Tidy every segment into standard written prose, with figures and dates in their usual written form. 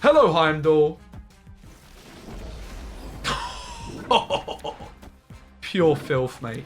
Hello, Heimdall. Pure filth, mate.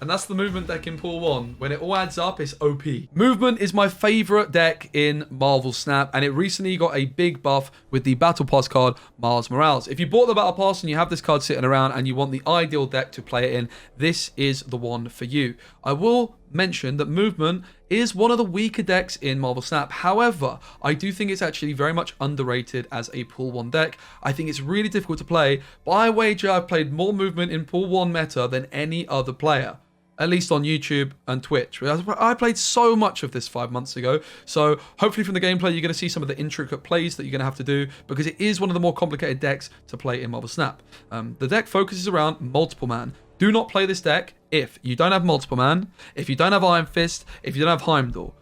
And that's the movement deck in Pool 1. When it all adds up, it's OP. Movement is my favorite deck in Marvel Snap, and it recently got a big buff with the Battle Pass card, Miles Morales. If you bought the Battle Pass and you have this card sitting around and you want the ideal deck to play it in, this is the one for you. I will mention that Movement is one of the weaker decks in Marvel Snap. However, I do think it's actually very much underrated as a Pool 1 deck. I think it's really difficult to play, but I wager I've played more Movement in Pool 1 meta than any other player. At least on YouTube and Twitch. I played so much of this 5 months ago, so hopefully from the gameplay you're going to see some of the intricate plays that you're going to have to do, because it is one of the more complicated decks to play in Marvel Snap. The deck focuses around multiple man. Do not play this deck if you don't have multiple man, if you don't have Iron Fist, if you don't have Heimdall.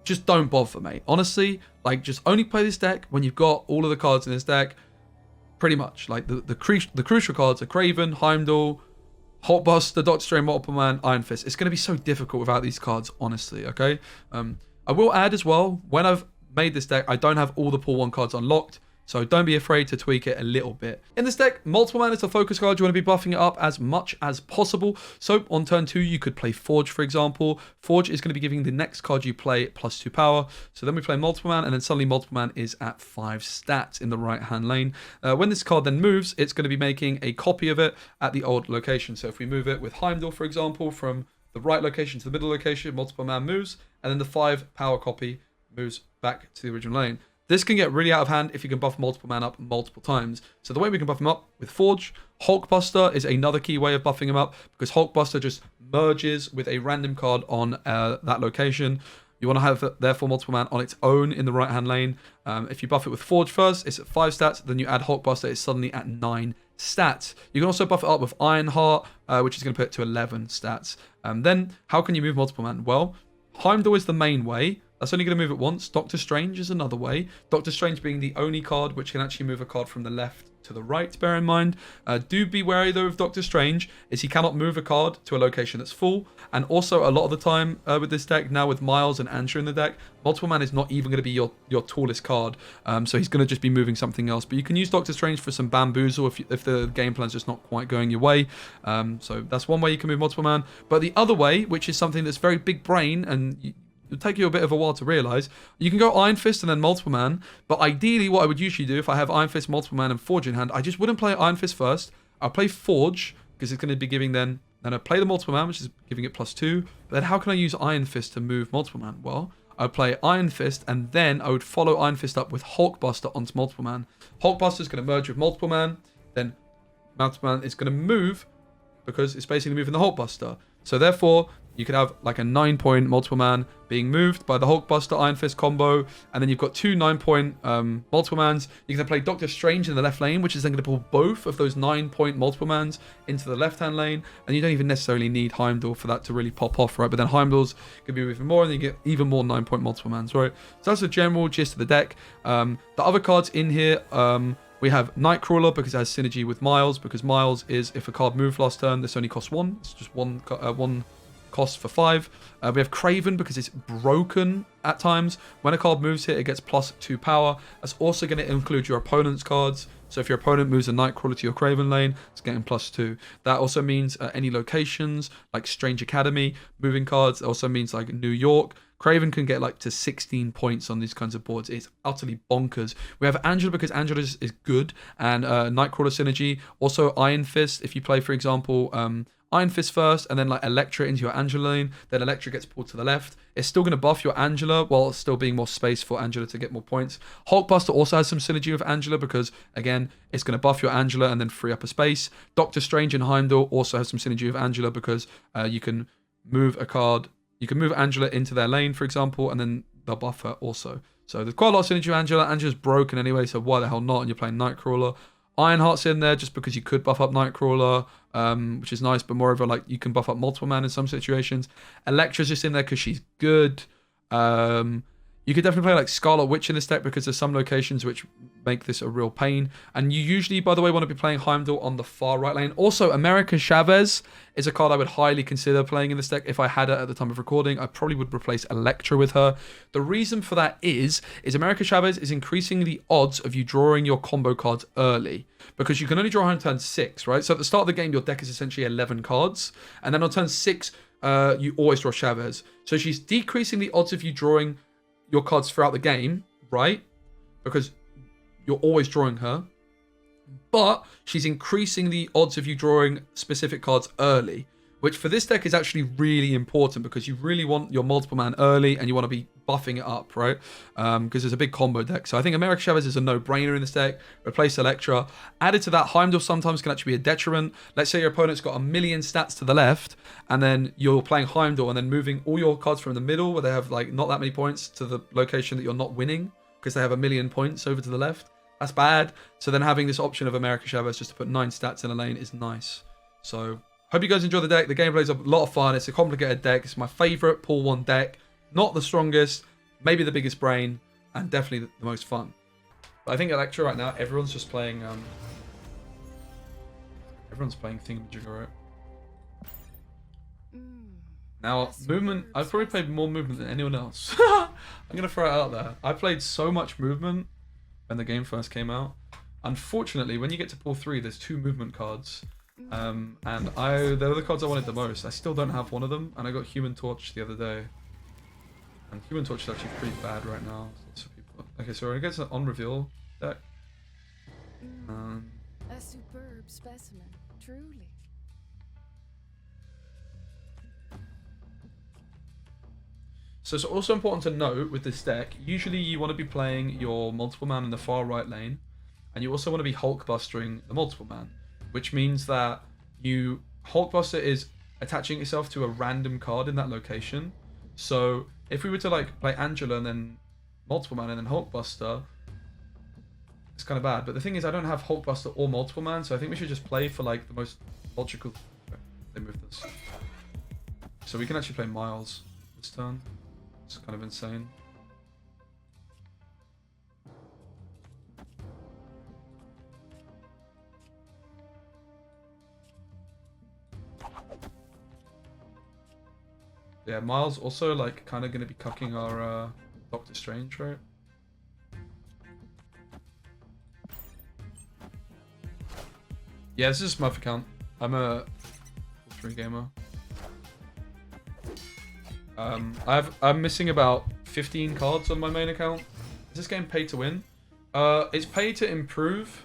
Just don't bother, mate. Honestly, like, just only play this deck when you've got all of the cards in this deck. Pretty much. Like, the crucial cards are Kraven, Heimdall, Hulkbuster, Doctor Strange, Multiple Man, Iron Fist. It's going to be so difficult without these cards, honestly, okay? I will add as well, when I've made this deck, I don't have all the Pool 1 cards unlocked, so don't be afraid to tweak it a little bit. In this deck, Multiple Man is the focus card. You want to be buffing it up as much as possible. So on turn 2, you could play Forge, for example. Forge is going to be giving the next card you play +2 power. So then we play Multiple Man, and then suddenly Multiple Man is at 5 stats in the right-hand lane. When this card then moves, it's going to be making a copy of it at the old location. So if we move it with Heimdall, for example, from the right location to the middle location, Multiple Man moves, and then the 5 power copy moves back to the original lane. This can get really out of hand if you can buff Multiple Man up multiple times. So the way we can buff him up with Forge, Hulkbuster is another key way of buffing him up, because Hulkbuster just merges with a random card on that location. You want to have, therefore, Multiple Man on its own in the right-hand lane. If you buff it with Forge first, it's at 5 stats. Then you add Hulkbuster, it's suddenly at 9 stats. You can also buff it up with Ironheart, which is going to put it to 11 stats. Then, how can you move Multiple Man? Well, Heimdall is the main way. That's only going to move it once. Doctor Strange is another way. Doctor Strange being the only card which can actually move a card from the left to the right, bear in mind. Do be wary though of Doctor Strange, is he cannot move a card to a location that's full. And also a lot of the time with this deck, now with Miles and Ansha in the deck, Multiple Man is not even going to be your tallest card. So he's going to just be moving something else. But you can use Doctor Strange for some bamboozle if the game plan's just not quite going your way. So that's one way you can move Multiple Man. But the other way, which is something that's very big brain and it'll take you a bit of a while to realise, you can go Iron Fist and then Multiple Man, but ideally what I would usually do if I have Iron Fist, Multiple Man and Forge in hand, I just wouldn't play Iron Fist first. I'll play Forge, because it's going to be giving then I play the Multiple Man, which is giving it +2, but then how can I use Iron Fist to move Multiple Man? Well, I'd play Iron Fist, and then I would follow Iron Fist up with Hulkbuster onto Multiple Man. Hulkbuster is going to merge with Multiple Man, then Multiple Man is going to move, because it's basically moving the Hulkbuster. So therefore, you could have like a 9-point Multiple Man being moved by the Hulkbuster Iron Fist combo, and then you've got 2 9-point Multiple Mans. You can then play Doctor Strange in the left lane, which is then going to pull both of those 9-point Multiple Mans into the left-hand lane, and you don't even necessarily need Heimdall for that to really pop off, right? But then Heimdall's going to be moving more, and then you get even more 9-point Multiple Mans, right? So that's the general gist of the deck. The other cards in here, we have Nightcrawler because it has synergy with Miles, because Miles is, if a card moved last turn, this only costs 1. It's just one cost for 5. We have Kraven because it's broken at times. When a card moves here, it gets +2 power. That's also going to include your opponent's cards. So if your opponent moves a Nightcrawler to your Kraven lane, it's getting +2. That also means any locations like Strange Academy moving cards. It also means like New York. Kraven can get like to 16 points on these kinds of boards. It's utterly bonkers. We have Angela because Angela is good, and Nightcrawler synergy. Also Iron Fist, if you play, for example, Iron Fist first, and then like Elektra into your Angela lane, then Elektra gets pulled to the left. It's still going to buff your Angela while still being more space for Angela to get more points. Hulkbuster also has some synergy with Angela because, again, it's going to buff your Angela and then free up a space. Doctor Strange and Heimdall also have some synergy with Angela because you can move a card. You can move Angela into their lane, for example, and then they'll buff her also. So there's quite a lot of synergy with Angela. Angela's broken anyway, so why the hell not? And you're playing Nightcrawler. Ironheart's in there just because you could buff up Nightcrawler, which is nice, but moreover, like, you can buff up Multiple Man in some situations. Elektra's just in there because she's good. You could definitely play like Scarlet Witch in this deck because there's some locations which make this a real pain. And you usually, by the way, want to be playing Heimdall on the far right lane. Also, America Chavez is a card I would highly consider playing in this deck. If I had it at the time of recording, I probably would replace Electra with her. The reason for that is America Chavez is increasing the odds of you drawing your combo cards early, because you can only draw her on turn 6, right? So at the start of the game, your deck is essentially 11 cards, and then on turn 6, you always draw Chavez. So she's decreasing the odds of you drawing your cards throughout the game, right? Because you're always drawing her, but she's increasing the odds of you drawing specific cards early, which for this deck is actually really important, because you really want your multiple man early and you want to be buffing it up, right? Because it's a big combo deck. So I think America Chavez is a no-brainer in this deck. Replace Electra. Added to that, Heimdall sometimes can actually be a detriment. Let's say your opponent's got a million stats to the left, and then you're playing Heimdall and then moving all your cards from the middle, where they have like not that many points, to the location that you're not winning because they have a million points over to the left. That's bad. So then having this option of America Chavez just to put 9 stats in a lane is nice. So hope you guys enjoy the deck. The gameplay is a lot of fun. It's a complicated deck. It's my favorite pool 1 deck. Not the strongest, maybe the biggest brain, and definitely the most fun. But I think Electra right now, everyone's just playing everyone's playing Thingamajigger, right? Now, movement, I've probably played more movement than anyone else. I'm going to throw it out there. I played so much movement when the game first came out. Unfortunately, when you get to pool 3, there's 2 movement cards. And they're the cards I wanted the most. I still don't have one of them, and I got Human Torch the other day. And Human Torch is actually pretty bad right now. Okay, so I guess an on-reveal deck. A superb specimen, truly. So it's also important to note with this deck, usually you want to be playing your multiple man in the far right lane, and you also want to be Hulkbustering the multiple man, which means that Hulkbuster is attaching itself to a random card in that location. So if we were to like play Angela and then multiple man and then Hulkbuster, it's kind of bad. But the thing is, I don't have Hulkbuster or multiple man, so I think we should just play for like the most logical. Okay, they moved this, so we can actually play Miles this turn. It's kind of insane. Yeah, Miles also like kind of going to be cucking our Doctor Strange, right? Yeah, this is a Smurf account. I'm a full 3 gamer. I'm missing about 15 cards on my main account. Is this game pay to win? It's pay to improve.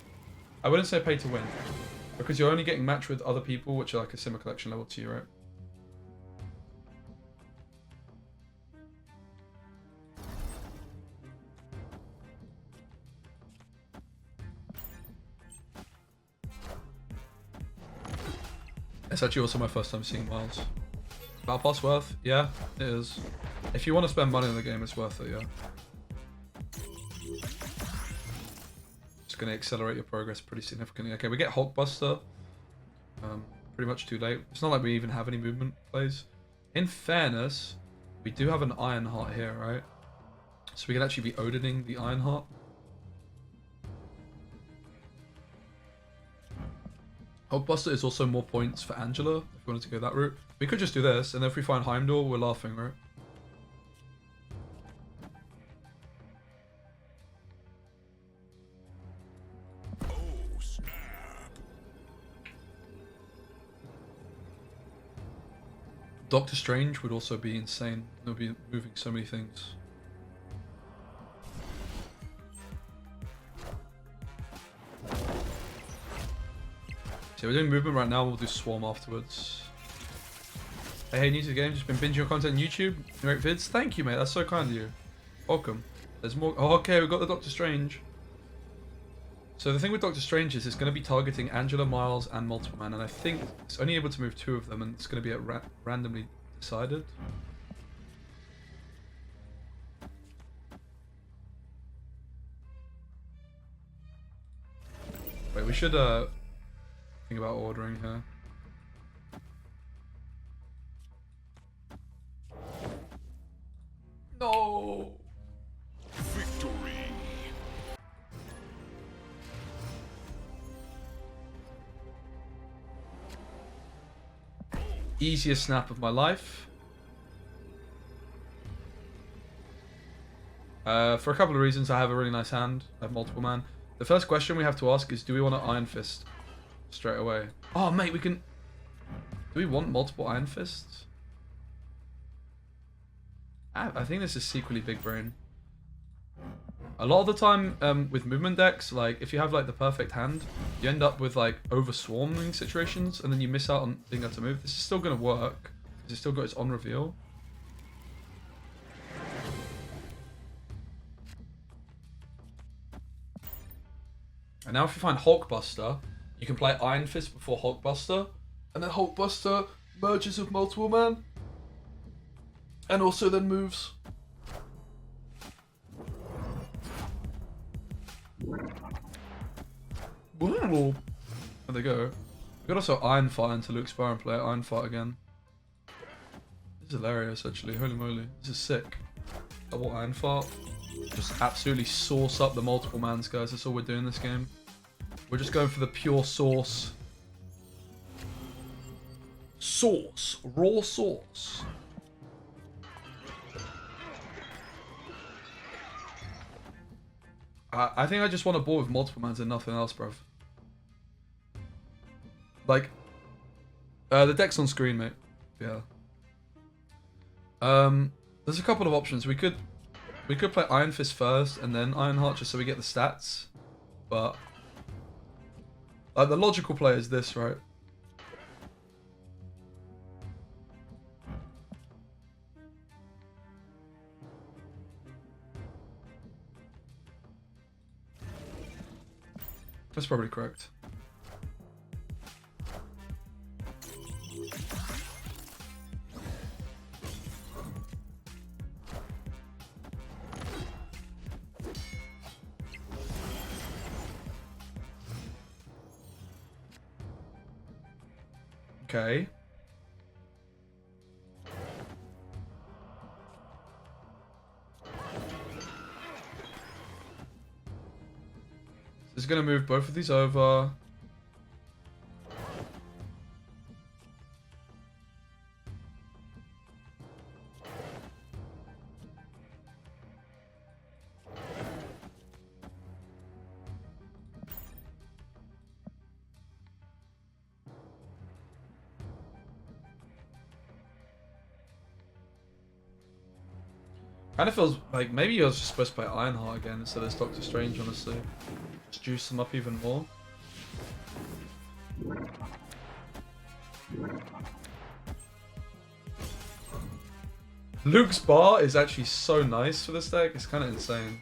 I wouldn't say pay to win, because you're only getting matched with other people which are like a similar collection level to you, right? It's actually also my first time seeing Miles. Battle Pass worth? Yeah, it is. If you want to spend money on the game, it's worth it, yeah. It's going to accelerate your progress pretty significantly. Okay, we get Hulkbuster. Pretty much too late. It's not like we even have any movement plays. In fairness, we do have an Ironheart here, right? So we can actually be Odining the Ironheart. Hulkbuster is also more points for Angela, if we wanted to go that route. We could just do this, and then if we find Heimdall, we're laughing, right? Oh, snap. Doctor Strange would also be insane. They'll be moving so many things. So we're doing movement right now, we'll do Swarm afterwards. Hey, new to the game, just been binging your content on YouTube, great vids. Thank you, mate, that's so kind of you. Welcome. There's more. Oh, okay, we've got the Doctor Strange. So the thing with Doctor Strange is it's going to be targeting Angela, Miles, and Multiple Man, and I think it's only able to move 2 of them, and it's going to be randomly decided. Wait, we should think about ordering here. No. Victory. easiest snap of my life. For a couple of reasons, I have a really nice hand. I have multiple man. The first question we have to ask is, do we want an Iron Fist straight away? Oh, mate, we can... Do we want multiple Iron Fists? I think this is secretly big brain. A lot of the time with movement decks, like if you have like the perfect hand, you end up with like over swarming situations and then you miss out on being able to move. This is still going to work because it's still got its on reveal. And now if you find Hulkbuster, you can play Iron Fist before Hulkbuster, and then Hulkbuster merges with multiple man, and also then moves. There they go. We got also Iron Fire into Luke's Bar and play Iron Fire again. This is hilarious actually, holy moly. This is sick. Double Iron Fart. Just absolutely sauce up the multiple mans, guys. That's all we're doing this game. We're just going for the pure sauce. Sauce. Raw sauce. I think I just want a board with multiple mans and nothing else, bruv. Like, the deck's on screen, mate. Yeah. There's a couple of options. We could play Iron Fist first and then Ironheart just so we get the stats. But like the logical play is this, right? That's probably correct. Okay. This is going to move both of these over. Kind of feels like maybe I was just supposed to play Ironheart again instead of Doctor Strange, honestly. Just juice them up even more. Luke's Bar is actually so nice for this deck, it's kind of insane.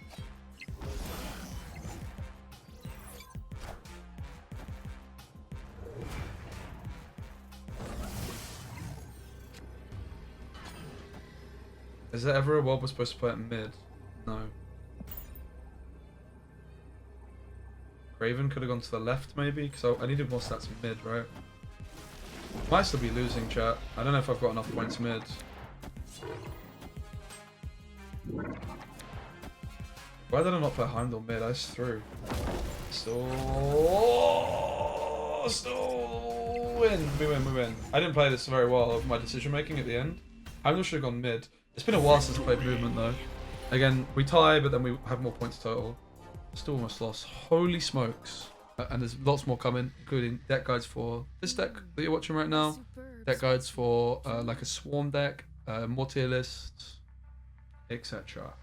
Is there ever a world we're supposed to play at mid? No. Raven could have gone to the left maybe, because I needed more stats mid, right? Might still be losing, chat. I don't know if I've got enough points mid. Why did I not play Heimdall mid? I just threw. Still win. We win. I didn't play this very well of my decision making at the end. Heimdall should have gone mid. It's been a while since I played movement though. Again, we tie, but then we have more points total. Still almost lost. Holy smokes. And there's lots more coming, including deck guides for this deck that you're watching right now. Deck guides for like a swarm deck, more tier lists, etc.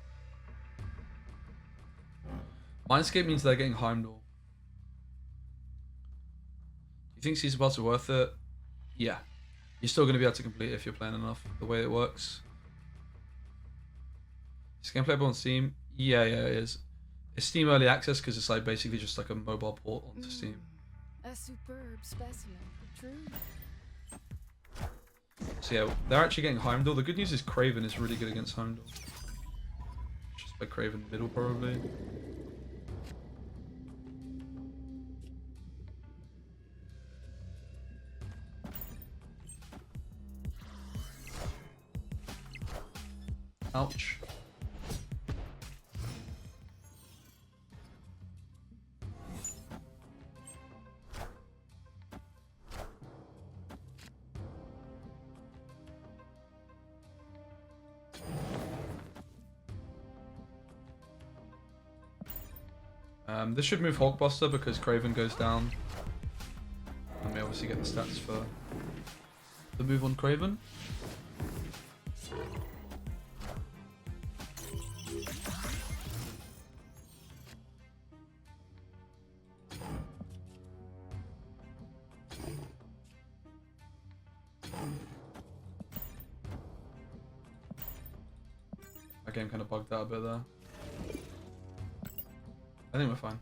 Mindscape means they're getting Heimdall. You think Season Pass are worth it? Yeah. You're still going to be able to complete it if you're playing enough, the way it works. Is this game playable on Steam? Yeah, it is. It's Steam Early Access because it's like basically just like a mobile port onto Steam. A superb specimen, truly. So yeah, they're actually getting Heimdall. The good news is Kraven is really good against Heimdall. Just play Kraven middle probably. Ouch. This should move Hulkbuster because Craven goes down. And we obviously get the stats for the move on Craven. That game kind of bugged out a bit there. I think we're fine.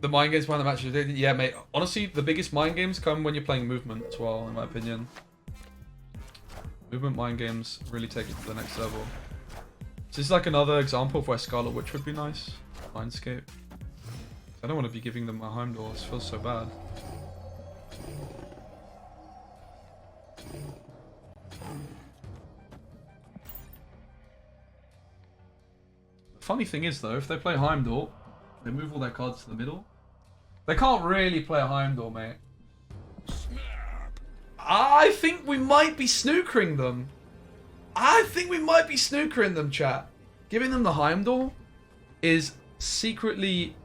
The mind games behind the match, yeah, mate. Honestly, the biggest mind games come when you're playing movement as well, in my opinion. Movement mind games really take it to the next level. So this is like another example of where Scarlet Witch would be nice. Mindscape. I don't want to be giving them my Heimdall. It feels so bad. The funny thing is though, if they play Heimdall, they move all their cards to the middle. They can't really play a Heimdall, mate. I think we might be snookering them. Chat. Giving them the Heimdall is secretly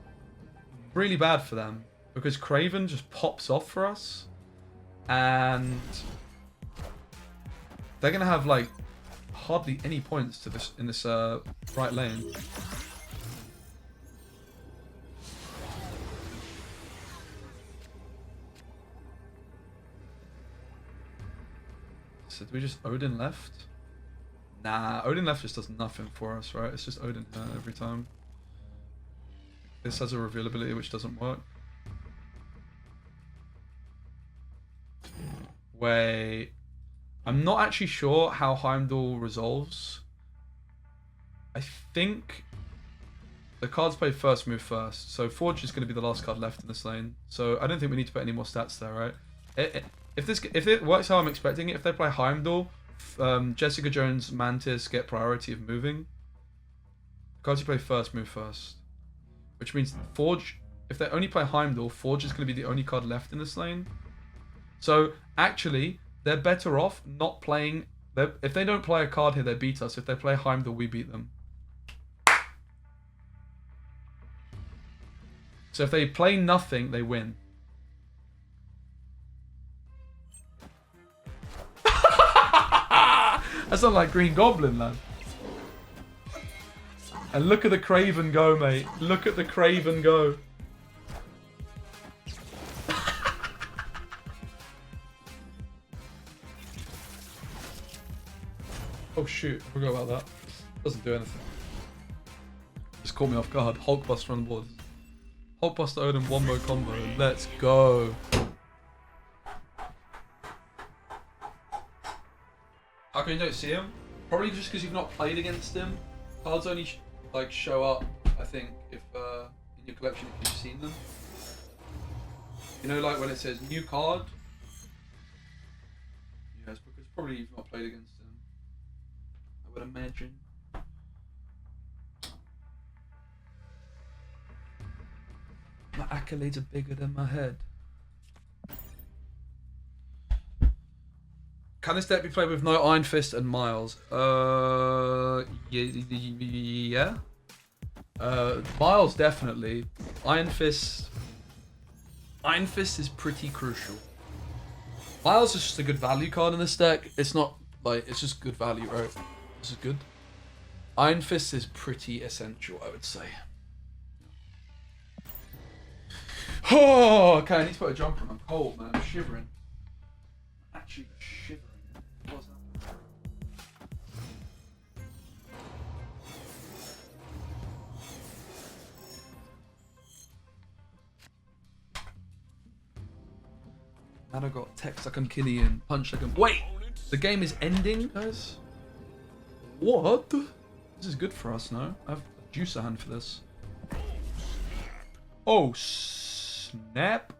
really bad for them because Craven just pops off for us, and they're gonna have like hardly any points to this in this right lane. So do we just Odin left? Nah, Odin left just does nothing for us, right? It's just Odin every time. This has a reveal ability which doesn't work. Wait. I'm not actually sure how Heimdall resolves. I think the cards play first move first. So Forge is going to be the last card left in this lane. So I don't think we need to put any more stats there, right? If it works how I'm expecting it, if they play Heimdall, Jessica Jones, Mantis get priority of moving. The cards you play first move first. Which means Forge, if they only play Heimdall, Forge is going to be the only card left in this lane. So actually, they're better off not playing. If they don't play a card here, they beat us. If they play Heimdall, we beat them. So if they play nothing, they win. That's not like Green Goblin, lad. And look at the Craven go, mate. Look at the Craven go. Oh shoot, I forgot about that. Doesn't do anything. Just caught me off guard. Hulkbuster on the board. Hulkbuster Odin wombo combo. Let's go. How come you don't see him? Probably just because you've not played against him. Cards only like show up, I think, if in your collection if you've seen them. You know, like when it says new card. Yeah, it's because probably you've not played against him. I would imagine. My accolades are bigger than my head. Can this deck be played with no Iron Fist and Miles? Yeah. Miles definitely. Iron Fist is pretty crucial. Miles is just a good value card in this deck. It's not like it's just good value, right? This is good. Iron Fist is pretty essential, I would say. Oh, okay, I need to put a jumper on. I'm cold, man. I'm shivering. I'm actually shivering. What's that? And I got text like I'm Killian, punch like I'm. Wait! The game is ending, guys? What? This is good for us, no? I have a juicer hand for this. Oh, snap.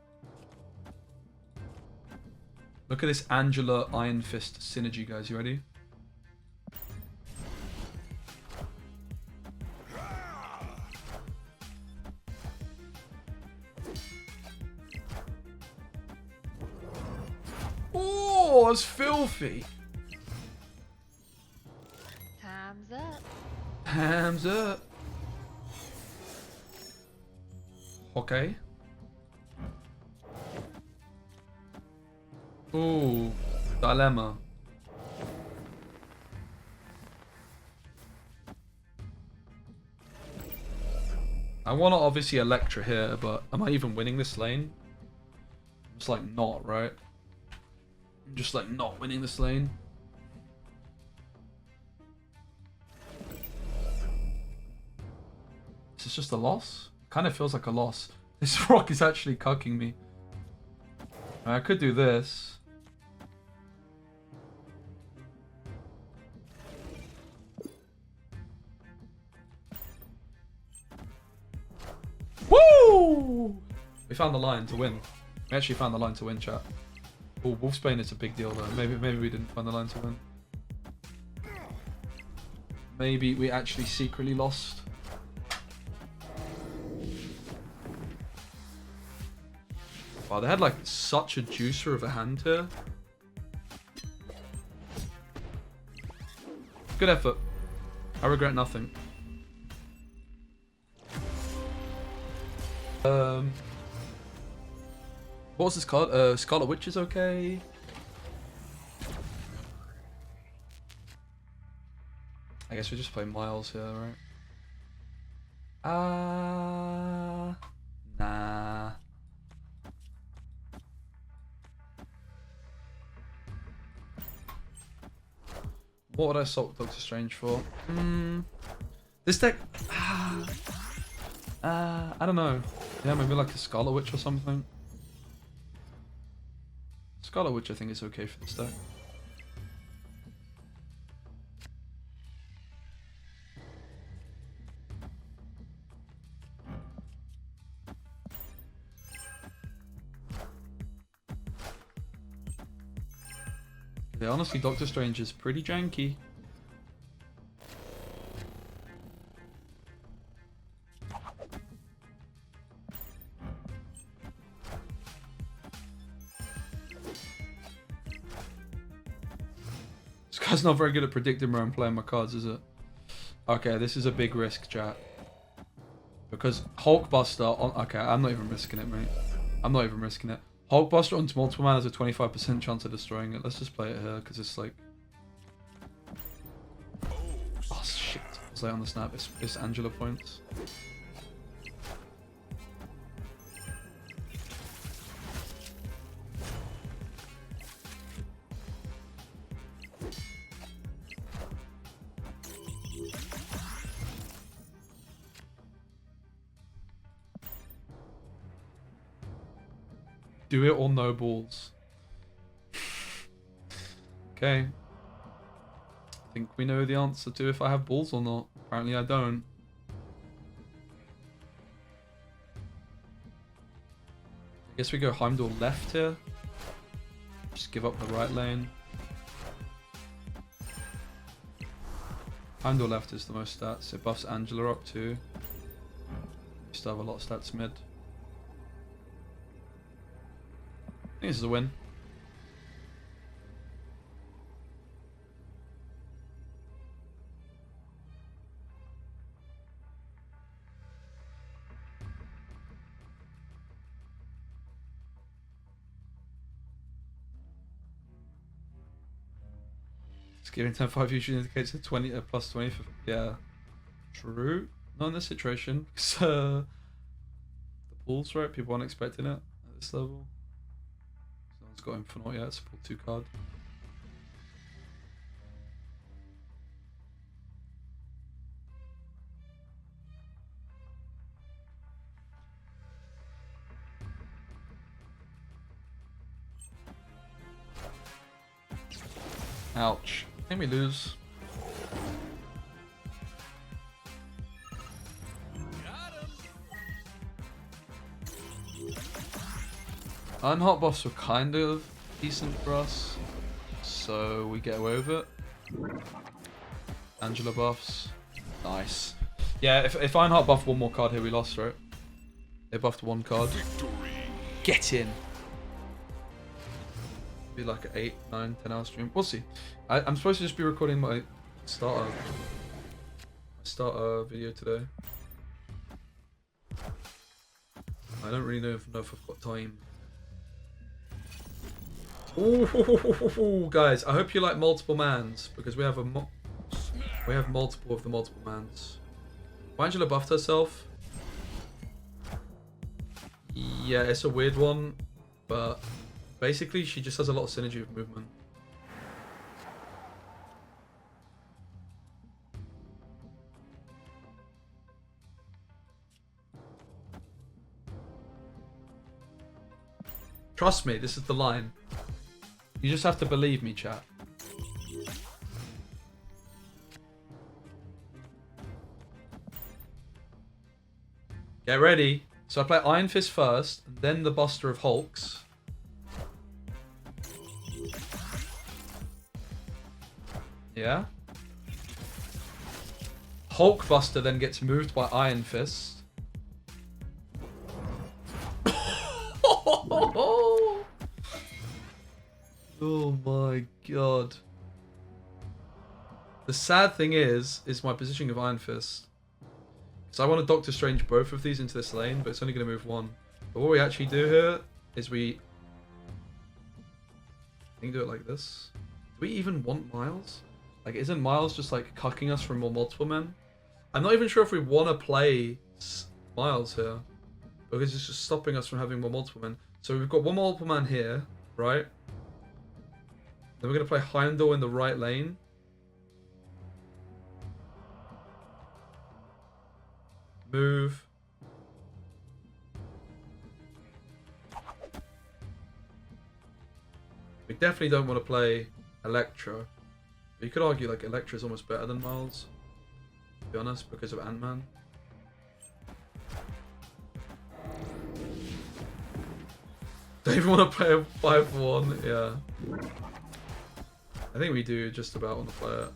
Look at this Angela Iron Fist synergy, guys. You ready? Oh, it's filthy. Time's up. Time's up. Okay. Ooh, dilemma. I want to obviously Electra here, but am I even winning this lane? I'm just like not, right? I'm just like not winning this lane. Is this just a loss? Kind of feels like a loss. This rock is actually cucking me. I could do this. Woo! We found the line to win. We actually found the line to win, chat. Oh, Wolfsbane is a big deal though. Maybe we didn't find the line to win. Maybe we actually secretly lost. Wow, they had like such a juicer of a hand here. Good effort. I regret nothing. What was this card? Scarlet Witch is okay. I guess we just play Miles here, right? Nah. What would I swap Doctor Strange for? This deck... I don't know. Yeah, maybe like a Scarlet Witch or something. Scarlet Witch I think is okay for this deck. Yeah, honestly, Doctor Strange is pretty janky. This guy's not very good at predicting where I'm playing my cards, is it? Okay, this is a big risk, chat. Because Hulkbuster on... Okay, I'm not even risking it, mate. I'm not even risking it. Hulkbuster on multiple mana has a 25% chance of destroying it. Let's just play it here, because it's like... Oh, shit. It's late on the snap. It's Angela points. Do it or no balls. Okay. I think we know the answer to if I have balls or not. Apparently I don't. I guess we go Heimdall left here. Just give up the right lane. Heimdall left is the most stats. It buffs Angela up too. We still have a lot of stats mid. I think this is a win. Giving 10-5 usually indicates a 20 plus 20 for, yeah, true. Not in this situation because the pools, right? People aren't expecting it at this level. No one's got him for not yet. It's a pull 2 card. Ouch. I think we lose. Hot buffs were kind of decent for us, so we get away with it. Angela buffs. Nice. Yeah, if Ironheart buffed one more card here, we lost, right? They buffed 1 card. Victory. Get in! Be like an 8, 9, 10 hour stream. We'll see. I'm supposed to just be recording my starter video today. I don't really know if I've got time. Ooh, guys, I hope you like multiple mans because we have multiple of the multiple mans. Angela buffed herself. Yeah, it's a weird one, but basically she just has a lot of synergy with movement. Trust me, this is the line. You just have to believe me, chat. Get ready. So I play Iron Fist first, and then the Buster of Hulks. Yeah. Hulk Buster then gets moved by Iron Fist. Oh my god. The sad thing is my positioning of Iron Fist. So I want to Doctor Strange both of these into this lane, but it's only going to move one. But what we actually do here is we do it like this. Do we even want Miles? Like, isn't Miles just like cucking us from more multiple men? I'm not even sure if we want to play Miles here, because it's just stopping us from having more multiple men. So we've got one multiple man here, right? Then we're going to play Heimdall in the right lane. Move. We definitely don't want to play Elektra. You could argue like Elektra is almost better than Miles, to be honest, because of Ant-Man. Don't even want to play a 5-1, yeah. I think we do just about want to play it.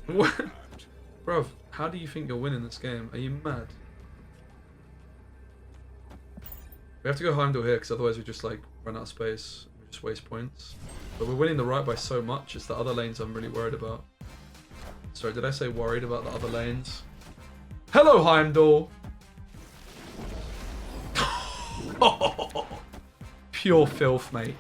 What? Bruv, how do you think you're winning this game? Are you mad? We have to go Heimdall here because otherwise we just like run out of space. We just waste points. But we're winning the right by so much. It's the other lanes I'm really worried about. Sorry, did I say worried about the other lanes? Hello, Heimdall! Pure filth, mate.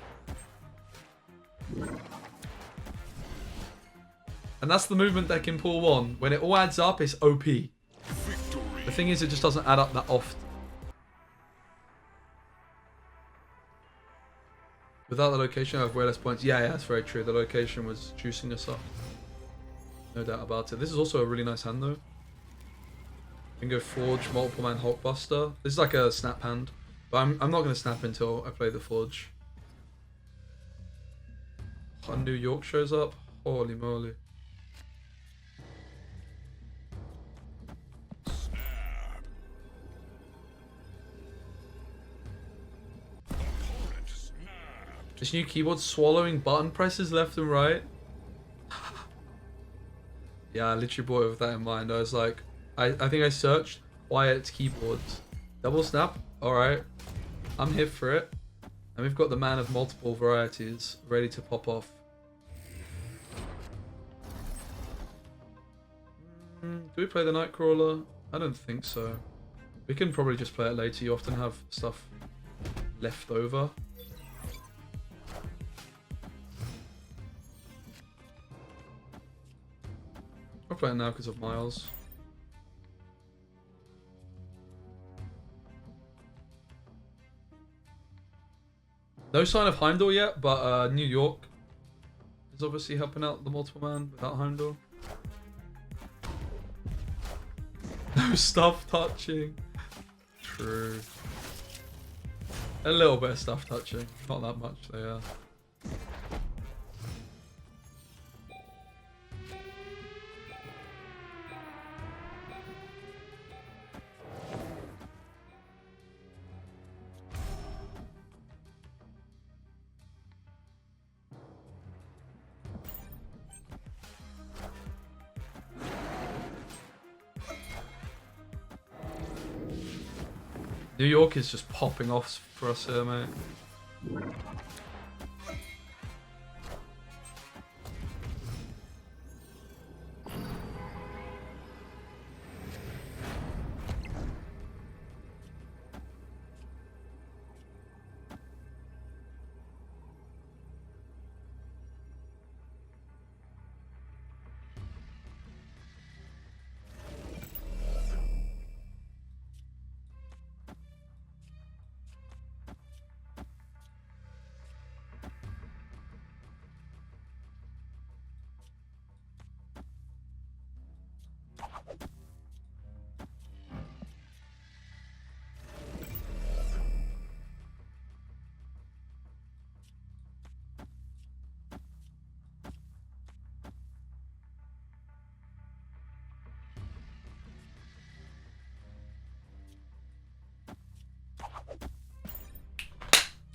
And that's the movement deck in pool 1. When it all adds up, it's OP. Victory. The thing is, it just doesn't add up that often. Without the location, I have way less points. Yeah, that's very true. The location was juicing us up. No doubt about it. This is also a really nice hand, though. We can go Forge, Multiple Man, Hulkbuster. This is like a snap hand. But I'm not going to snap until I play the Forge. New York shows up. Holy moly. This new keyboard swallowing button presses left and right. Yeah, I literally brought it with that in mind. I was like, I think I searched quiet keyboards. Double snap, alright. I'm here for it. And we've got the man of multiple varieties ready to pop off. Do we play the Nightcrawler? I don't think so. We can probably just play it later. You often have stuff left over. I'll play it now because of Miles. No sign of Heimdall yet, but New York is obviously helping out the multiple man without Heimdall. No stuff touching. True. A little bit of stuff touching. Not that much, though, yeah. New York is just popping off for us here, mate.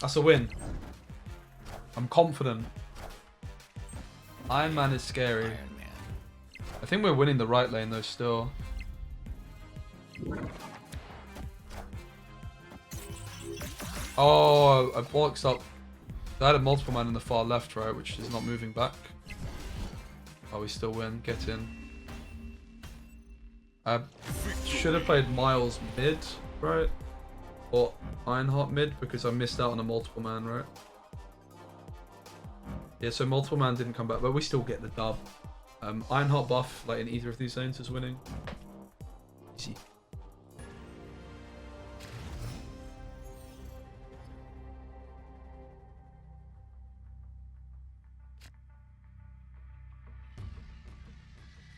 That's a win. I'm confident. Iron Man is scary. Iron Man. I think we're winning the right lane though still. Oh, I boxed up. I had a multiple man in the far left, right, which is not moving back. Oh, we still win. Get in. I should have played Miles mid, right? Or Ironheart mid because I missed out on a multiple man, right? Yeah, so multiple man didn't come back, but we still get the dub. Ironheart buff, like in either of these lanes, is winning. Easy.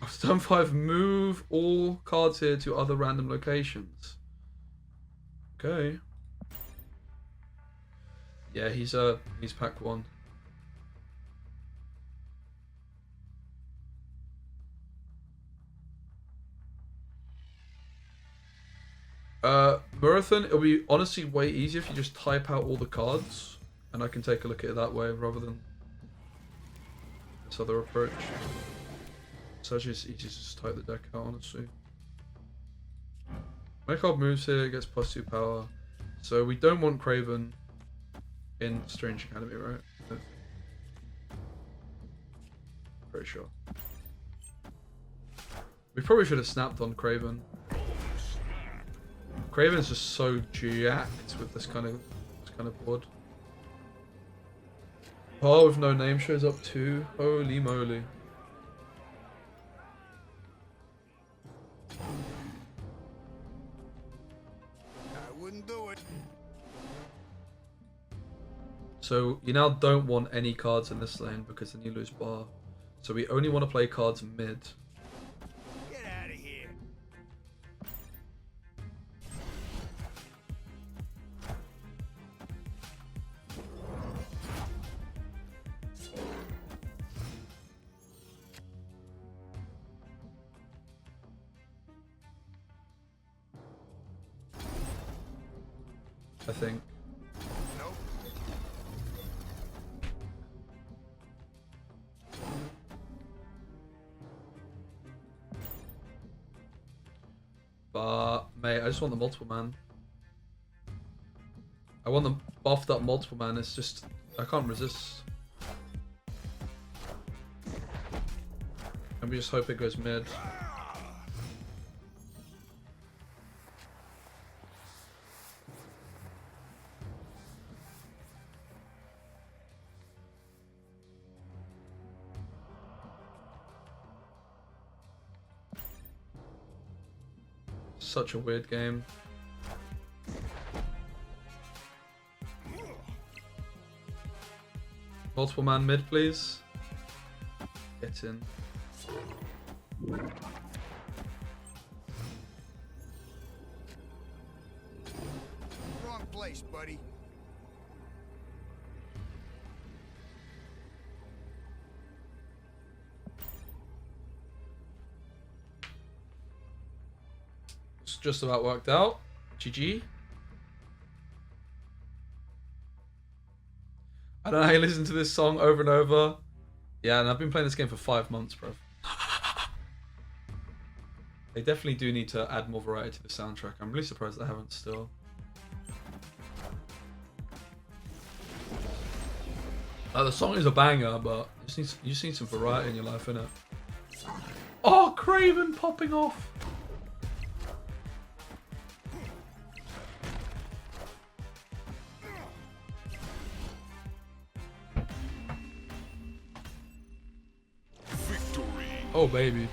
After turn 5, move all cards here to other random locations. Okay. Yeah, he's pack 1. Marathon, it'll be honestly way easier if you just type out all the cards and I can take a look at it that way rather than this other approach. It's actually easy to just type the deck out, honestly. My card moves here, it gets +2 power. So we don't want Craven in Strange Academy, right? Pretty sure. We probably should have snapped on Craven. Craven's just so jacked with this kind of board. Oh, with no name shows up too. Holy moly. I wouldn't do it. So you now don't want any cards in this lane because then you lose bar. So we only want to play cards mid. Get out of here. I think. Nope. But mate, I just want the multiple man. I want the buffed up multiple man. It's just I can't resist. And we just hope it goes mid. Such a weird game. Multiple man mid, please. Get in. Wrong place, buddy. It's just about worked out. GG. I don't know how you listen to this song over and over. Yeah, and I've been playing this game for 5 months, bro. They definitely do need to add more variety to the soundtrack. I'm really surprised they haven't still. The song is a banger, but you just need some variety in your life, innit? Oh, Craven popping off! Victory. Oh, baby.